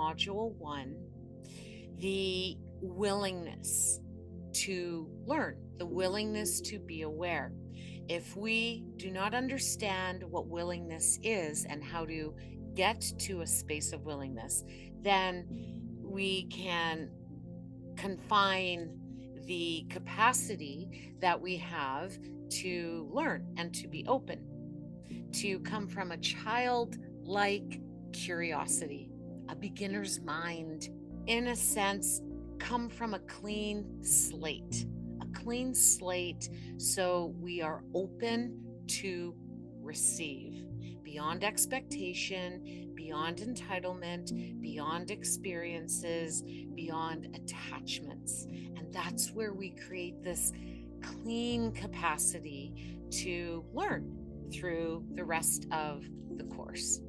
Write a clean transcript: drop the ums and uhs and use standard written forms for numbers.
Module 1, the willingness to learn, the willingness to be aware. If we do not understand what willingness is and how to get to a space of willingness, then we can confine the capacity that we have to learn and to be open, to come from a childlike curiosity, a beginner's mind, in a sense, come from a clean slate, so we are open to receive beyond expectation, beyond entitlement, beyond experiences, beyond attachments. And that's where we create this clean capacity to learn through the rest of the course.